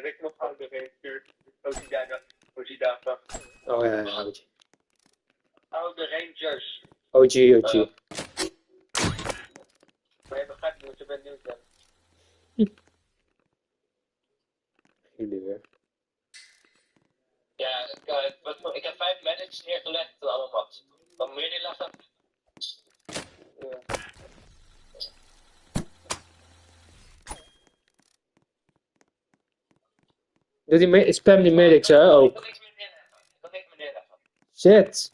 ik nog oude Ranger. OG data. Oh ja, OG. Oude Rangers. OG. Maar je begrijpt niet wat je bent nu. Jullie weer. Ja, ik heb 5 medics neergelegd, allemaal wat. Wat meer neerleggen? Ja. Spam die medics hè, ook. Ik kan niks meer neerleggen. Shit.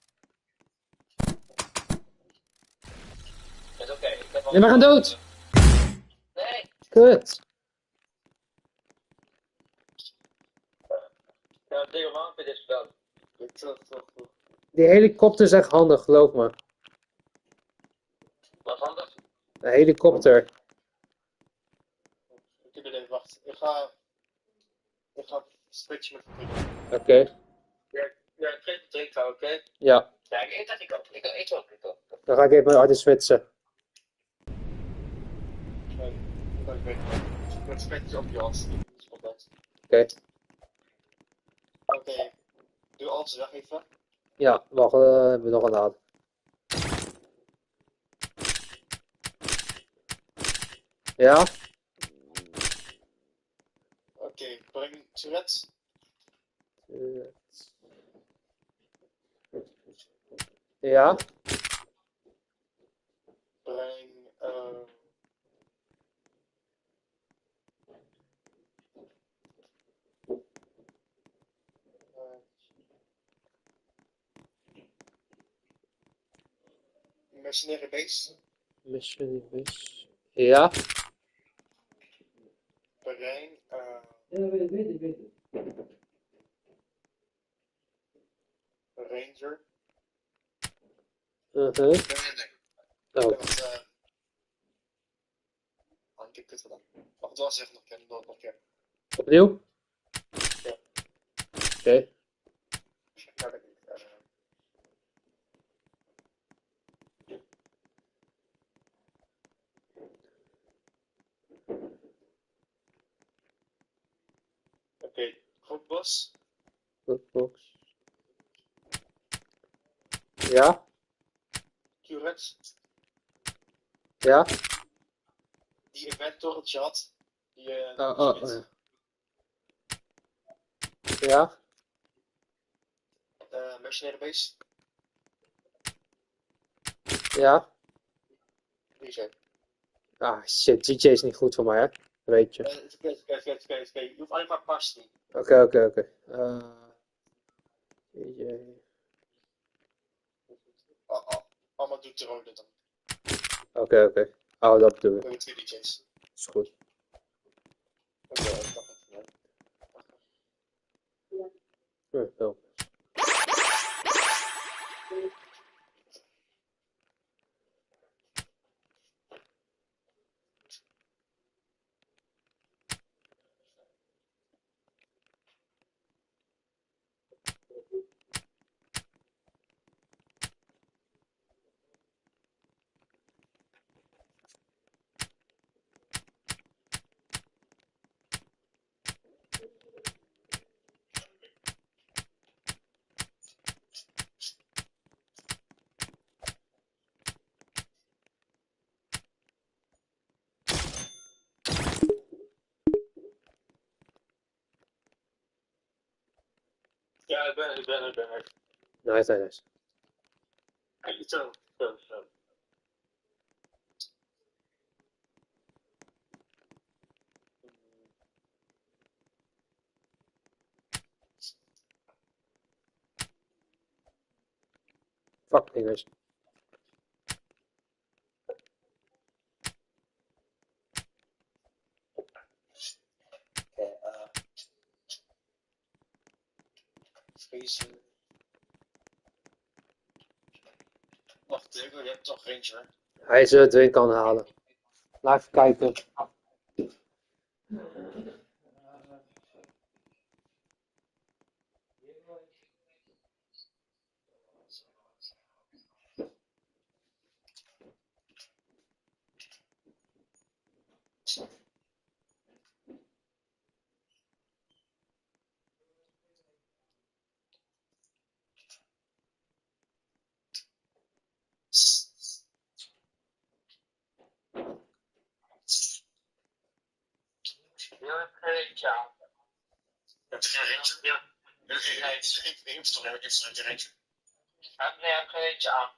Dat is oké. Nee, we gaan dood. Nee. Kut. Ja, helemaal bij dit spel. Die helikopter is echt handig, geloof me. Wat handig? Een helikopter. Ik ben even wacht. Ik ga switchen met de Oké. Ja, ik geef het drinken, oké? Ja. Ja, ik eet dat ik ook. Ik eet ook. Dan ga ik even hard switchen. Ik switchen op je as. Oké. Oké. Doe alles weg even. Ja, wacht, hebben we nog een aan. Ja? Oké, breng Tourette. Ja? Breng Mercenary Base. Missionary base. Ja? Breng Ja, weet ik. Ranger. Nee. Nee. Oh. Ik heb kut gedaan. Wacht, was even nog een keer. Opnieuw? Ja. Oké. Ja, dat niet. Oké, Grootbos. Box. Ja? Tourette. Ja? Die event torrentje had. Die Ja. Ja? Mercenary Base. Ja? DJ. Ah, shit. DJ is niet goed voor mij, hè? Weet je. Oké. Je hoeft alleen maar pas niet. Oké. DJ. Allemaal doet de rode dan. Oké. Oh, dat bedoel We ik. hebben 2 DJ's. Is goed. Oké, dat mag even. Wel. Ja, ik ben er. Nice. Zo. Fuck English. Vriezen. Wacht even, je hebt toch Ranger? Hij is het win kan halen. Laat even kijken. Heel heb er eentje aan. Je hebt er geen ranger? Ja. Instrument ranger. Nee, ik heb er eentje aan.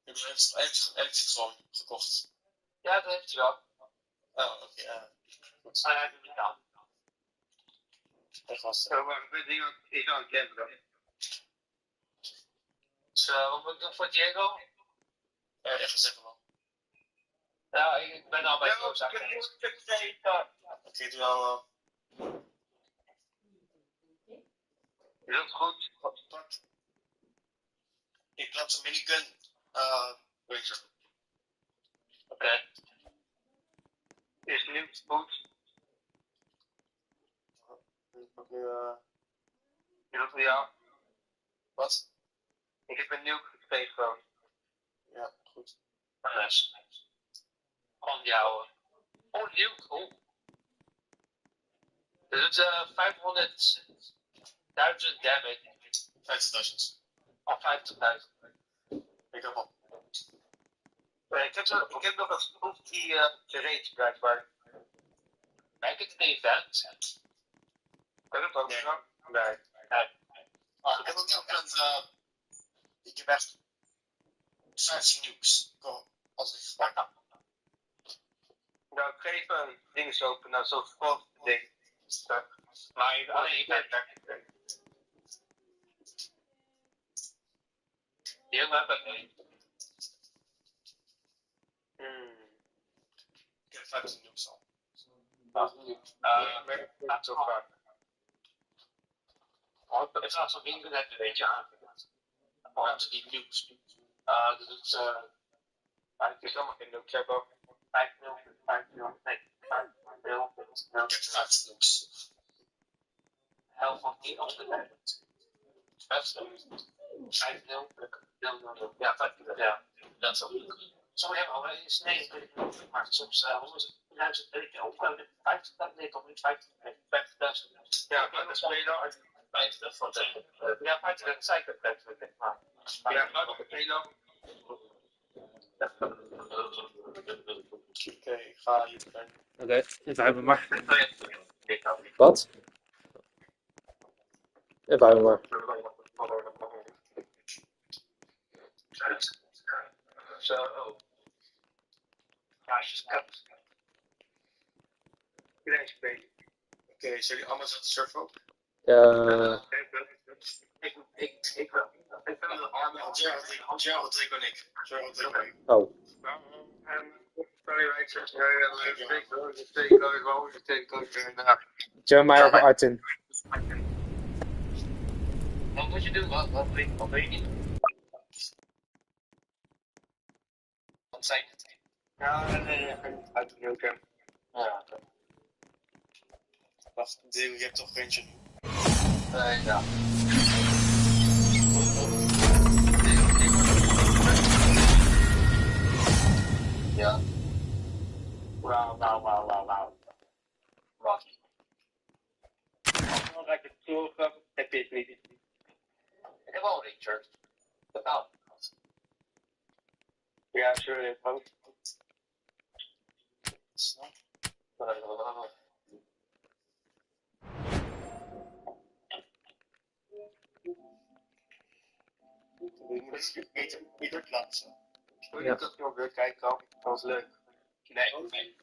Je hebt het gewoon gekocht. Ja, dat heeft hij wel. Oh, oké. Goed. Hij heeft het niet aan. Echt was het. Oh, maar ik ben niet aan het campen dan. Dus wat moet ik doen voor Diego? Even zeggen wel. Ja, ik ben al bij de oorzaak. Oké, doe dan. Heel goed. Pak. Ik plaats een minigun. Ranger. Oké. Is nu goed. Ik pak nu. Je doet voor jou. Wat? Ik heb een nieuw gekregen gewoon. Ja, goed. Yes. Gewoon die oude. Oh, nieuw. Cool. Dat doet 500.000 damage. 50.000. Of 50.000. Ik heb al. Ik heb nog een proef die gereed blijkbaar. Kijk het event. Kan het ook zo? Nee. Ik heb ook nog een. Ik heb echt 15 nukes. Als ik gepakt heb. Nou, ik geef een ding open naar zo'n groot ding. Maar alleen event daar. Die hebben we één. Ik heb 15 nukes al. Not zo vaak. Het was zo'n internet een beetje aangezet. Want die nukes. Dus het is. Het is allemaal geen nukes hebben. 5-0, 5-0, nee, 5-0. Ik heb 15 nukes. Helft van 10 op de tijd. 5-0. Ja, 5-0. Ja, dat is ook leuk. Zo hebben we al eens 29, maar soms 100.000 weken of 50.000, nee, toch niet 50.000. Ja, maar dan speel je dan uit 50 van tegen. Ja, 50, dat zei ik het 50, maar. Ja, maar nog een kilo. Oké, ik ga hier zijn. Oké, even uit me maar. Wat? Wat? Even uit me maar. Zo, oh. Gaasjes kat. Iedereen spelen. Oké, zijn jullie allemaal zo te surfen ook? Ik wel. Ik ben een arme. Gerald, Rico en ik. Gerald, Rico en ik. Oh. Jeremiah of Artin. Wat moet je doen? Wat wil je niet doen? Wat zijn het? Ja, nee, uit de nieuwcam. Ja, oké. Wacht, Diego, je hebt toch eentje nu? Ja. Ja. Wauw. Wat? Als ik het terug heb je het niet. Ik heb al een Richard. Totaal. Ja, sorry. Snap. Je moet het beter plaatsen. Wil je dat nog weer kijken? Dat was leuk. Nee.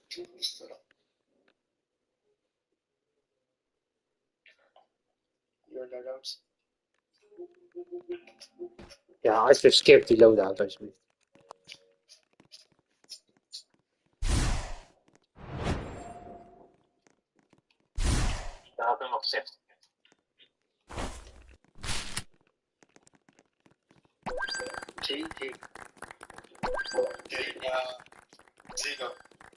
Your loadout. Ja, alsjeblieft skip die loadout alsjeblieft. Dat had ik nog gezegd. GG. Oké, Diego.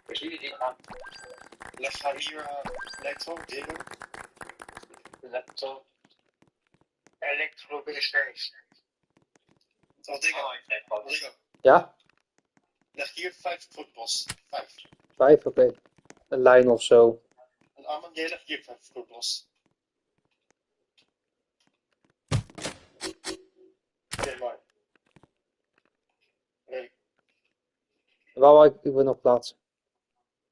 GG aan. Leg haar hier elektro, Diego. Laptop. Elektrobusiness. Oh, Diego. Ja? Leg hier 5 footballs. 5. 5, oké. Een lijn of zo. En Arman, jij legt hier 5 footballs. Oké, mooi. Nee. Waar wil ik wil nog plaatsen?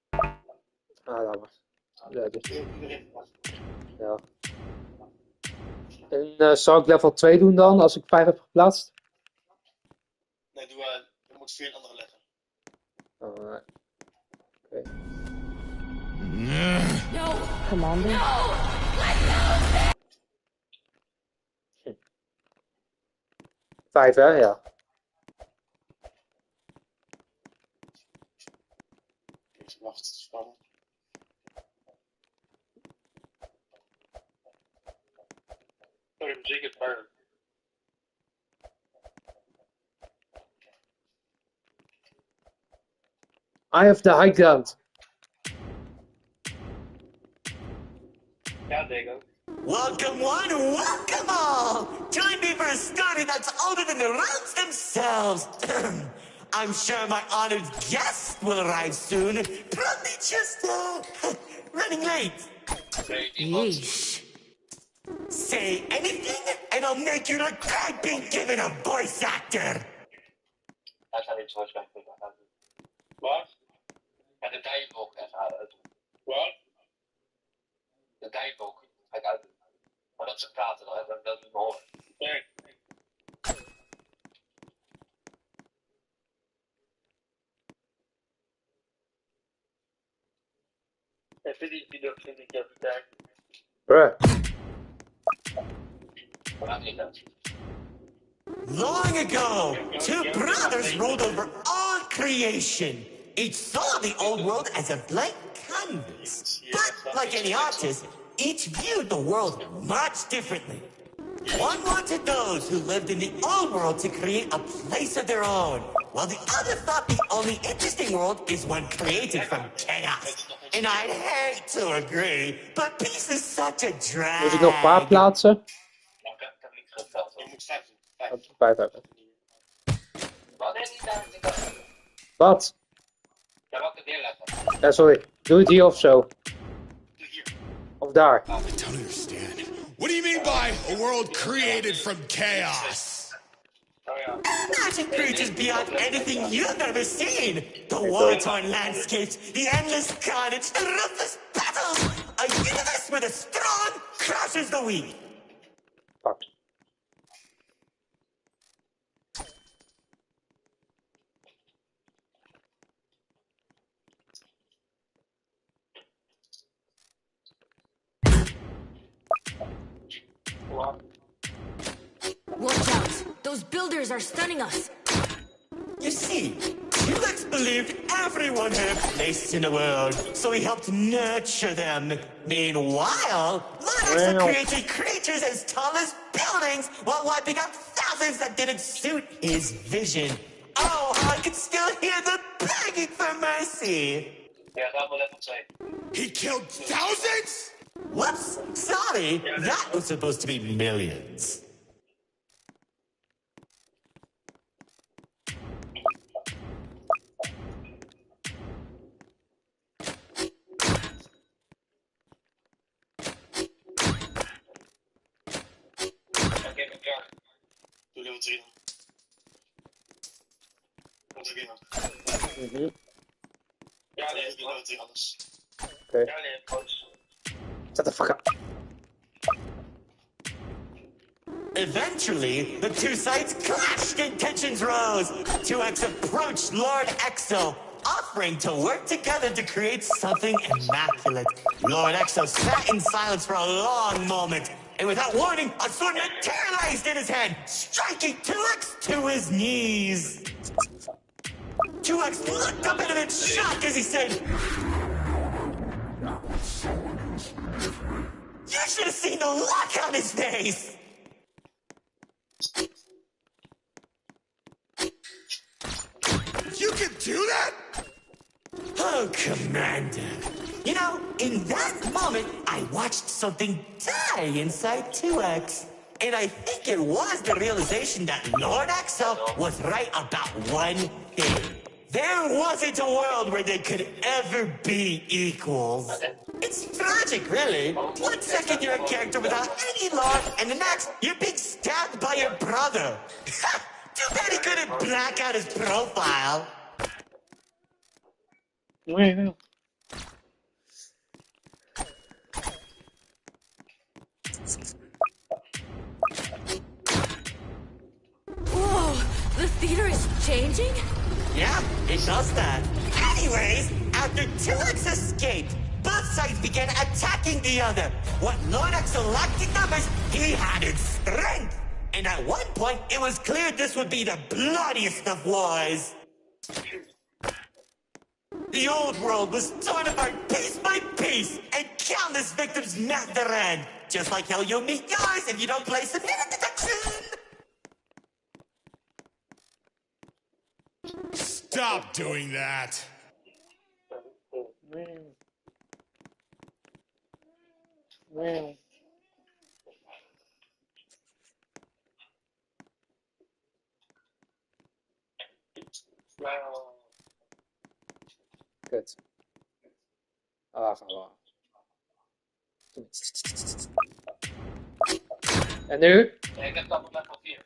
Ah, laat maar. Ja, dus, Iedereen. ja. En zou ik level 2 doen dan, als ik 5 heb geplaatst? Nee, je moet 4 andere letter. Oh, oké. Commander? 5 hè, ja. Even wachten, spannend. Sorry, muziek is harder. I have the high ground. Ja, denk ik. Welcome one, welcome all! Join me for a story that's older than the roads themselves. I'm sure my honored guest will arrive soon. Probably just, running late. Yeesh. Say anything, and I'll make you look like being given a voice actor. Hij gaat niet zoals ik gaan doen. Wat? Ja, de dijbok even uitdoen. Wat? De dijbok ga ik uitdoen. Maar dat ze praten, dan hebben we dat niet meer horen. Nee. En vind ik even tijd. Bruh. Maar niet dat. Long ago, two brothers ruled over all creation. Each saw the old world as a blank canvas. But, like any artist, each viewed the world much differently. One wanted those who lived in the old world to create a place of their own, while the other thought the only interesting world is one created from chaos. And I'd hate to agree, but peace is such a drag. Moet ik nog een paar plaatsen? Nou, ik heb niet geteld. Je moet 5 doen. 5. Dat ik 5 heb. Wanneer niet daar ik dat. Wat? Ja, welke neerleggen? Ja, sorry. Doe het hier of zo. Of daar. I don't understand. What do you mean by a world created from chaos? Oh ja. Imagine creatures beyond anything you've ever seen. The war-torn landscapes, the endless carnage, the ruthless battles. A universe where the strong crushes the weak. Fuck. Watch out! Those builders are stunning us! You see, Felix believed everyone had a place in the world, so he helped nurture them. Meanwhile, Linux created creatures as tall as buildings while wiping out thousands that didn't suit his vision. Oh, how I could still hear the begging for mercy. Ja, ga maar level 2. He killed thousands? Whoops, sorry, that was supposed to be millions. Oké, ik ben klaar. Doe level 3 dan. Komt er weer aan. Ja, nee, doe level 3 anders. Oké. Ja, nee, coach. Zet de fuck up. Eventually, the two sides clashed and tensions rose. 2X approached Lord Exo, offering to work together to create something immaculate. Lord Exo sat in silence for a long moment, and without warning, a sword materialized in his hand, striking 2X to his knees. 2X looked up at him in shock as he said, "You should have seen the look on his face!" You can do that? Oh, Commander. You know, in that moment, I watched something die inside 2X. And I think it was the realization that Lord Exo was right about one thing. There wasn't a world where they could ever be equals. It's tragic, really. 1 second you're a character without any lore, and the next, you're being stabbed by your brother. Too bad he couldn't black out his profile. Whoa, the theater is changing? Yeah, it does that. Anyways, after 2X escaped, both sides began attacking the other. What Lord Exo lacked in numbers, he had in strength. And at one point, it was clear this would be the bloodiest of wars. The old world was torn apart piece by piece, and countless victims met their end. Just like how you'll meet yours if you don't place a minute detection. Stop doing that. Kut. Ah, gaan we. En nu? Ja, ik heb dat op level 4.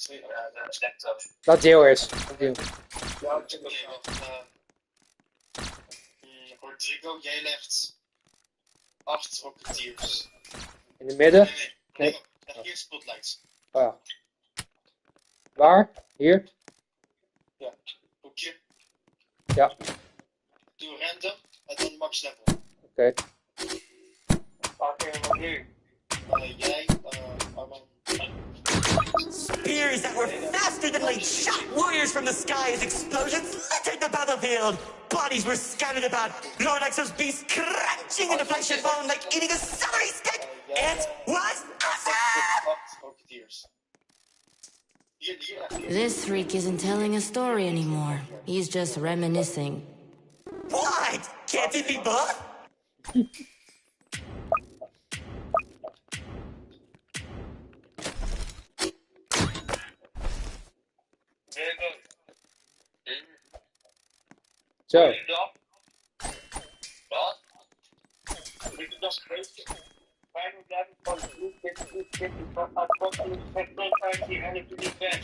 Ja, dat is net zo. Dat deel is. Dat deel. Ja, ik heb Oké, wacht. Rodrigo, jij legt 8 rocketeers. In de midden? Nee. Leg hier spotlights. Oh ja. Waar? Hier? Ja, hoekje. Ja. Doe random en dan max level. Oké. Oké, wat nu? Jij, Arman. Spears that were faster than light shot warriors from the sky as explosions littered the battlefield. Bodies were scattered about. Lord Exo's beast crunching into flesh and bone like eating a celery stick. It was awesome! 8 rocketeers. Hier. This freak isn't telling a story anymore. He's just reminiscing. What? Can't it be both? Zo. Dat? Wat? Weet je dat spreekje? Wij moeten van de groep, dit, wat aansponkelijk met hier en ik doe niet weg.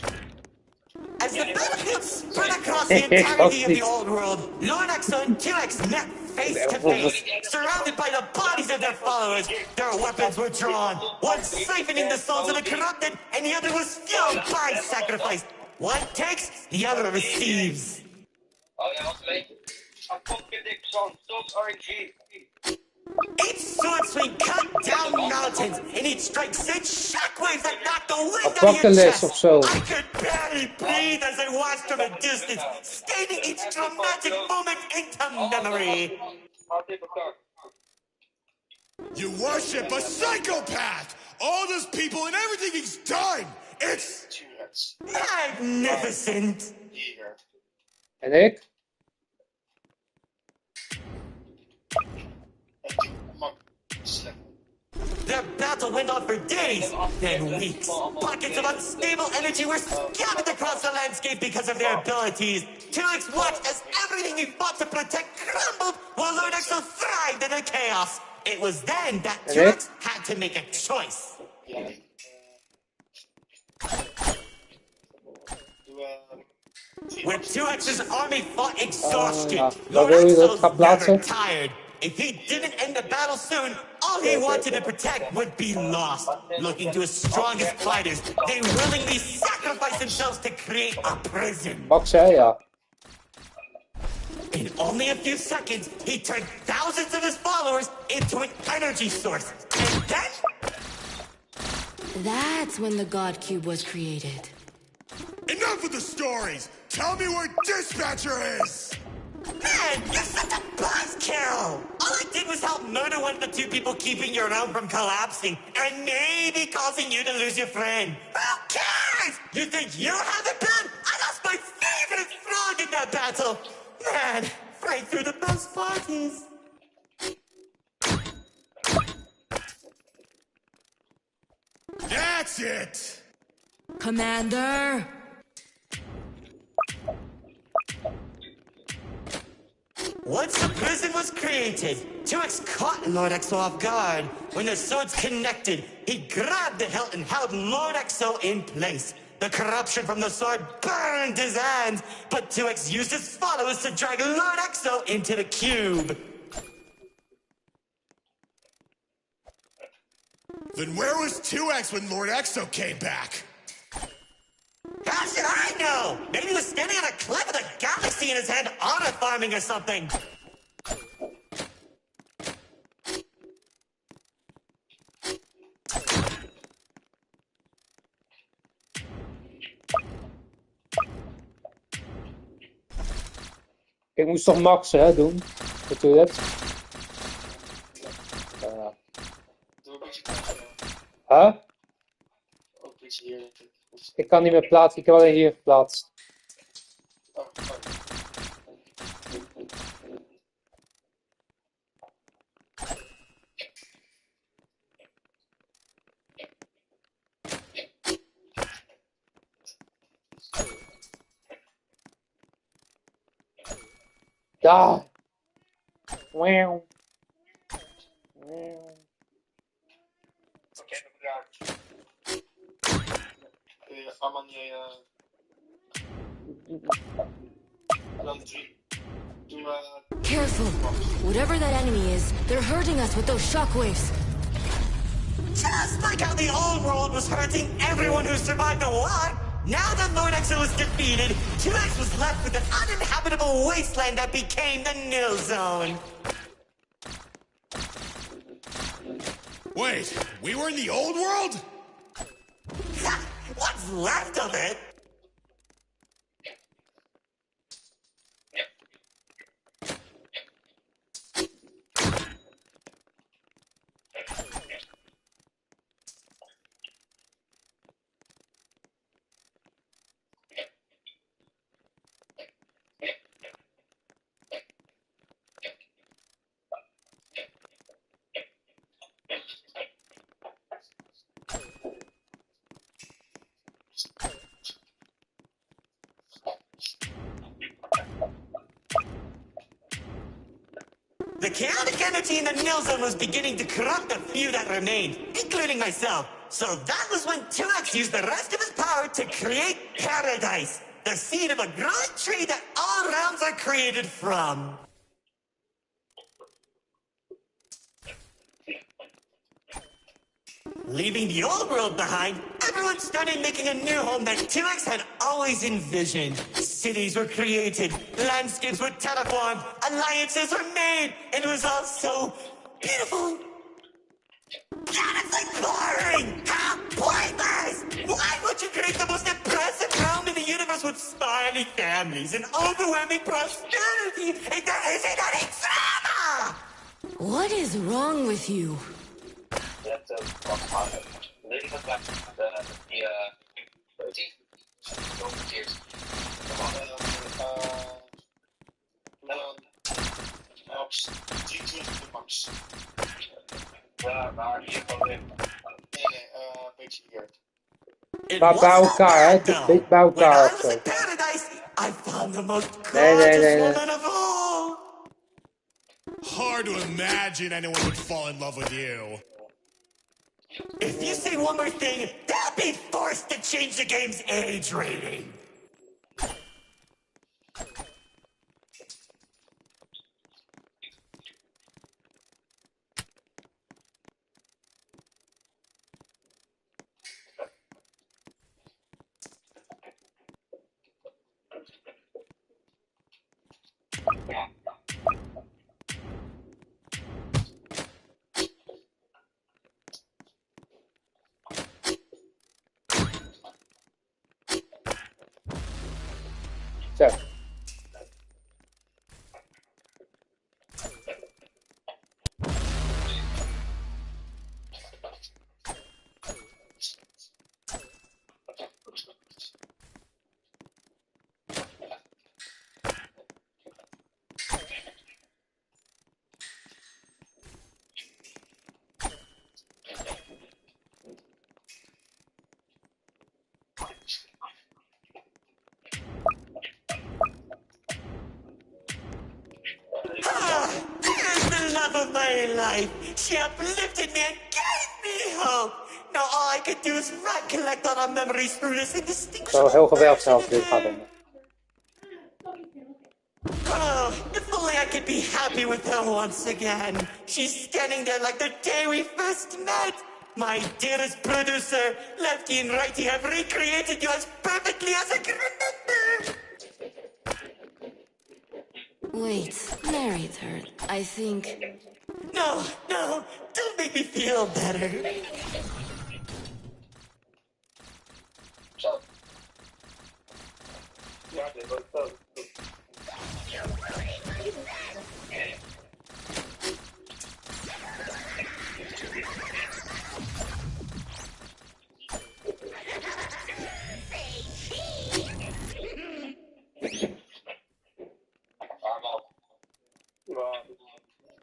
As the battlefield spread across the entirety of the old world, Lord Exo and 2X met face to face, surrounded by the bodies of their followers. Their weapons were drawn, one siphoning the souls of the corrupted, and the other was fueled by sacrifice. One takes, the other receives. Oh ja, wat weet je? Aansponkelijk zo'n top RNG. Each sword swing cut down mountains, and each strike sent shockwaves that knocked the wind out of your Apocalypse chest. of zo. I could barely breathe as I watched from a distance, stating each dramatic moment into memory. You worship a psychopath! All those people and everything he's done! It's... Turrets. Magnificent. Hier. En ik? En doe max level. Their battle went on for days, then weeks. Pockets of unstable energy were scattered across the landscape because of their abilities. 2X watched as everything he fought to protect crumbled, while Lord Exo thrived in the chaos. It was then that 2X had to make a choice. Jij. Doe When 2X's army fought exhaustion, ja. Lord Waar wil je dat Exo gaan plaatsen? never tired. If he didn't end the battle soon, all he wanted to protect would be lost. Looking to his strongest fighters, they willingly sacrificed themselves to create a prison. Max, hè? Ja. In only a few seconds, he turned thousands of his followers into an energy source. And then, That's when the God Cube was created. Enough of the stories! Tell me where Dispatcher is! man, you're such a buzzkill! All I did was help murder one of the two people keeping your realm from collapsing, and maybe causing you to lose your friend. Who cares? You think you haven't been? I lost my favorite frog in that battle! Man, right through the best parties. That's it! Commander! Once the prison was created, 2X caught Lord Exo off guard. When the swords connected, he grabbed the hilt and held Lord Exo in place. The corruption from the sword burned his hands, but 2X used his followers to drag Lord Exo into the cube. Then where was 2X when Lord Exo came back? How should I know? Maybe he was standing on a cliff with a galaxy in his hand, honor farming or something. Ik moest toch maxen, hè, doen? Natuurlijk. Doe een beetje knippen. Huh? Ook een beetje hier, denk ik. Ik kan niet meer plaatsen, ik heb alleen hier geplaatst. Oh. Daar! Wauw. Oké, bedankt. Allemaal niet... Dan 3. Doe... Careful. Whatever that enemy is, they're hurting us with those shockwaves. Just like how the old world was hurting everyone who survived the war, now that Lord Exo was defeated, 2X was left with an uninhabitable wasteland that became the nil zone. Wait, we were in the old world? What's left of it? The chaotic energy in the nil zone was beginning to corrupt the few that remained, including myself. So that was when 2X used the rest of his power to create Paradise, the seed of a growing tree that all realms are created from. Leaving the old world behind, everyone started making a new home that 2X had always envisioned. Cities were created, landscapes were terraformed, alliances were made, and it was all so beautiful. Honestly boring! How pointless! Why would you create the most impressive realm in the universe with smiling families and overwhelming prosperity if there isn't any drama? What is wrong with you? Dat leden van die 13. Zo verkeerd. Max. 23 de max. Ja, maar hier gewoon weer. Nee, een beetje hier. Maar bij elkaar, hè? Dit bij elkaar of zo. I found the most Nee. gorgeous woman of all. Hard to imagine anyone would fall in love with you. If you say one more thing, they'll be forced to change the game's age rating. Zo. There's the love of my life. She uplifted me and gave me hope. Now all I could do is recollect all our memories through this indistinguishable. Zo heel geweldig zelfs dit gaat doen. Oh, if only I could be happy with her once again. She's standing there like the day we first met. My dearest producer, Lefty and Righty have recreated you as perfectly as I can remember. Wait, narrate her. I think. No, don't make me feel better. Zo. Ja, dit wordt zo.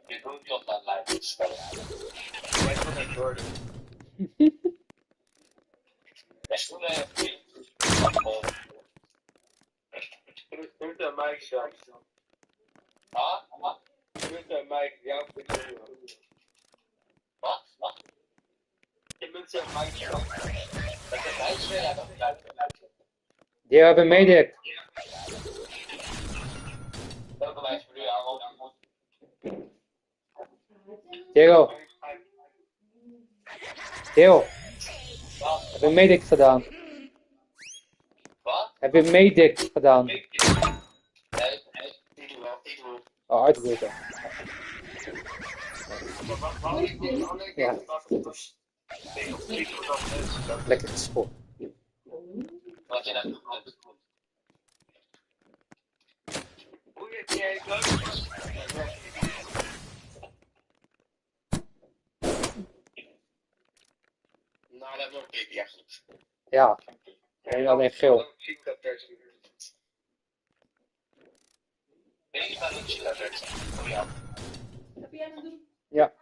Je doet je op dat lijf spelen. Weet wat ik hoorde? Schoenen. Doet de Mike zelf. Ah, wat? Doet de Mike jouw goed. Wat? Je moet zeggen Mike zelf. Dat is hij weer dat Die hebben medic. welke wijze voor jou ook. Diego. Diego. Heb je medic gedaan? Wat? Heb je medic gedaan? Nee. Oh, uitgevoerd. Ja. Lekker gespoord. Wat je dan doet. Hoe je het Nou, dat wordt ook echt goed. Ja. En alleen geel. Weet je wat ik dat werkt? Voor jou. Ja.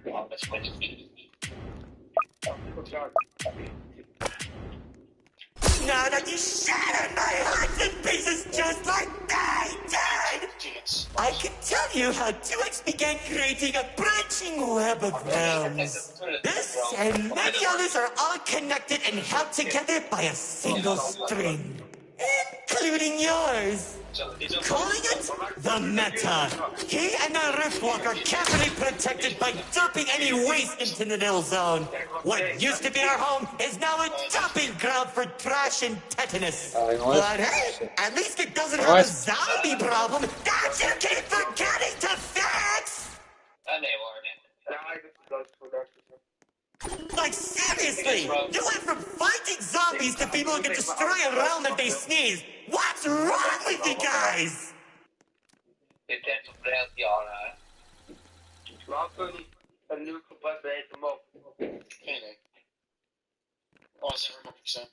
Ja, dat is met Now that you shattered my heart in pieces just like I did! I can tell you how 2X began creating a branching web of realms. This and many others are all connected and held together by a single string. Including yours. Calling it the Meta. He and the Riftwalk are carefully protected by dumping any waste into the nil zone. What used to be our home is now a dumping ground for trash and tetanus. But hey, at least it doesn't have a zombie problem that you keep forgetting to fix! nee hoor, nee. Ja, ik heb het dood voor dat. Like, seriously! You went from fighting zombies to people who can destroy a realm if they sneeze! What's wrong with you guys? Dit is op 30 jaar, hè. Laten een nieuw gebruik bij hem op. Geen idee. Oh, zeg maar niks aan.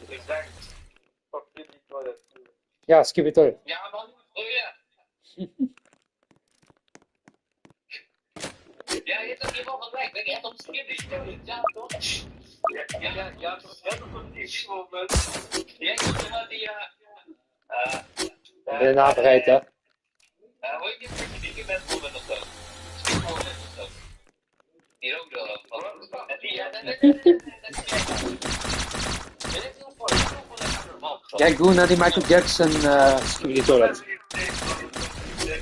Ik denk, fuck jullie toilet. Ja, skip it toilet. Ja man, oh ja. Ja, je hebt toch hier wel gelijk, ben je echt op het skip, ja toch? Ja, toch een die moment. Jij kunt toch wel die, De nabereid, hè? hoe heet die bent moment of zo? Skip moment of zo. Die ook wel. En die, Kijk, doe naar die Michael Jackson skip it toilet. Nee,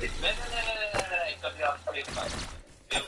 ik kan die afspreken. Heel